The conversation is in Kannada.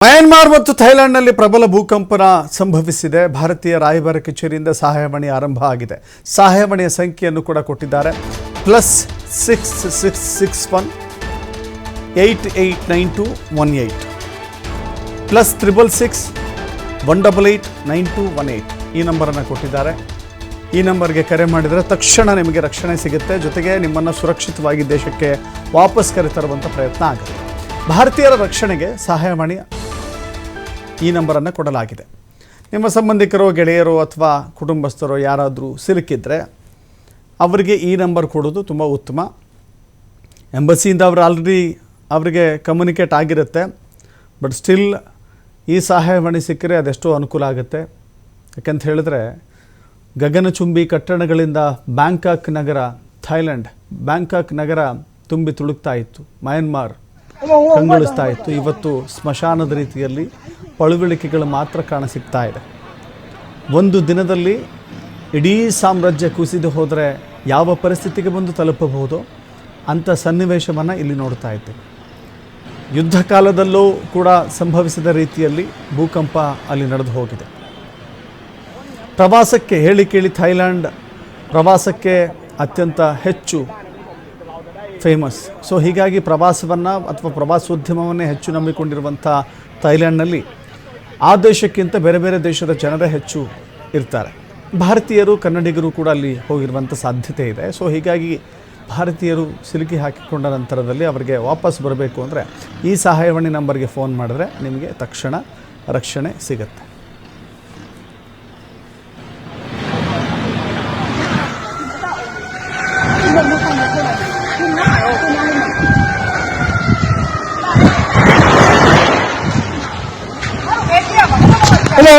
ಮಯನ್ಮಾರ್ ಮತ್ತು ಥೈಲ್ಯಾಂಡ್ನಲ್ಲಿ ಪ್ರಬಲ ಭೂಕಂಪನ ಸಂಭವಿಸಿದೆ. ಭಾರತೀಯ ರಾಯಭಾರ ಕಚೇರಿಯಿಂದ ಸಹಾಯವಾಣಿ ಆರಂಭ ಆಗಿದೆ. ಸಹಾಯವಾಣಿಯ ಸಂಖ್ಯೆಯನ್ನು ಕೂಡ ಕೊಟ್ಟಿದ್ದಾರೆ. +6661 889218 +666 188 9218 ಈ ನಂಬರನ್ನು ಕೊಟ್ಟಿದ್ದಾರೆ. ಈ ನಂಬರ್ಗೆ ಕರೆ ಮಾಡಿದರೆ ತಕ್ಷಣ ನಿಮಗೆ ರಕ್ಷಣೆ ಸಿಗುತ್ತೆ. ಜೊತೆಗೆ ನಿಮ್ಮನ್ನು ಸುರಕ್ಷಿತವಾಗಿ ದೇಶಕ್ಕೆ ವಾಪಸ್ ಕರೆತರುವಂಥ ಪ್ರಯತ್ನ ಆಗುತ್ತೆ. ಭಾರತೀಯರ ರಕ್ಷಣೆಗೆ ಸಹಾಯವಾಣಿ ಈ ನಂಬರನ್ನು ಕೊಡಲಾಗಿದೆ. ನಿಮ್ಮ ಸಂಬಂಧಿಕರು, ಗೆಳೆಯರು ಅಥವಾ ಕುಟುಂಬಸ್ಥರು ಯಾರಾದರೂ ಸಿಲುಕಿದ್ರೆ ಅವರಿಗೆ ಈ ನಂಬರ್ ಕೊಡೋದು ತುಂಬ ಉತ್ತಮ. ಎಂಬಸಿಯಿಂದ ಅವರು ಆಲ್ರೆಡಿ ಅವರಿಗೆ ಕಮ್ಯುನಿಕೇಟ್ ಆಗಿರುತ್ತೆ. ಬಟ್ ಸ್ಟಿಲ್ ಈ ಸಹಾಯವಾಣಿ ಸಿಕ್ಕರೆ ಅದೆಷ್ಟೋ ಅನುಕೂಲ ಆಗುತ್ತೆ. ಯಾಕಂತ ಹೇಳಿದ್ರೆ ಗಗನಚುಂಬಿ ಕಟ್ಟಡಗಳಿಂದ ಬ್ಯಾಂಕಾಕ್ ನಗರ, ಥೈಲ್ಯಾಂಡ್ ಬ್ಯಾಂಕಾಕ್ ನಗರ ತುಂಬಿ ತುಳುಕ್ತಾ ಇತ್ತು. ಮಯನ್ಮಾರ್ ಕಂಗೊಳಿಸ್ತಾ ಇತ್ತು. ಇವತ್ತು ಸ್ಮಶಾನದ ರೀತಿಯಲ್ಲಿ ಪಳುವಳಿಕೆಗಳು ಮಾತ್ರ ಕಾಣಸಿಗ್ತಾ ಇದೆ. ಒಂದು ದಿನದಲ್ಲಿ ಇಡೀ ಸಾಮ್ರಾಜ್ಯ ಕುಸಿದು ಹೋದರೆ ಯಾವ ಪರಿಸ್ಥಿತಿಗೆ ಬಂದು ತಲುಪಬಹುದು ಅಂಥ ಸನ್ನಿವೇಶವನ್ನು ಇಲ್ಲಿ ನೋಡ್ತಾ ಇದ್ದೇವೆ. ಯುದ್ಧ ಕಾಲದಲ್ಲೂ ಕೂಡ ಸಂಭವಿಸಿದ ರೀತಿಯಲ್ಲಿ ಭೂಕಂಪ ಅಲ್ಲಿ ನಡೆದು ಹೋಗಿದೆ. ಪ್ರವಾಸಕ್ಕೆ ಹೇಳಿ ಕೇಳಿ ಥೈಲ್ಯಾಂಡ್ ಪ್ರವಾಸಕ್ಕೆ ಅತ್ಯಂತ ಹೆಚ್ಚು ಫೇಮಸ್. ಸೊ ಹೀಗಾಗಿ ಪ್ರವಾಸವನ್ನು ಅಥವಾ ಪ್ರವಾಸೋದ್ಯಮವನ್ನೇ ಹೆಚ್ಚು ನಂಬಿಕೊಂಡಿರುವಂಥ ಥೈಲ್ಯಾಂಡ್ನಲ್ಲಿ ಆ ದೇಶಕ್ಕಿಂತ ಬೇರೆ ಬೇರೆ ದೇಶದ ಜನರೇ ಹೆಚ್ಚು ಇರ್ತಾರೆ. ಭಾರತೀಯರು, ಕನ್ನಡಿಗರು ಕೂಡ ಅಲ್ಲಿ ಹೋಗಿರುವಂಥ ಸಾಧ್ಯತೆ ಇದೆ. ಸೊ ಹೀಗಾಗಿ ಭಾರತೀಯರು ಸಿಲುಕಿ ಹಾಕಿಕೊಂಡ ನಂತರದಲ್ಲಿ ಅವರಿಗೆ ವಾಪಸ್ ಬರಬೇಕು ಅಂದರೆ ಈ ಸಹಾಯವಾಣಿ ನಂಬರ್ಗೆ ಫೋನ್ ಮಾಡಿದ್ರೆ ನಿಮಗೆ ತಕ್ಷಣ ರಕ್ಷಣೆ ಸಿಗುತ್ತೆ. Hello,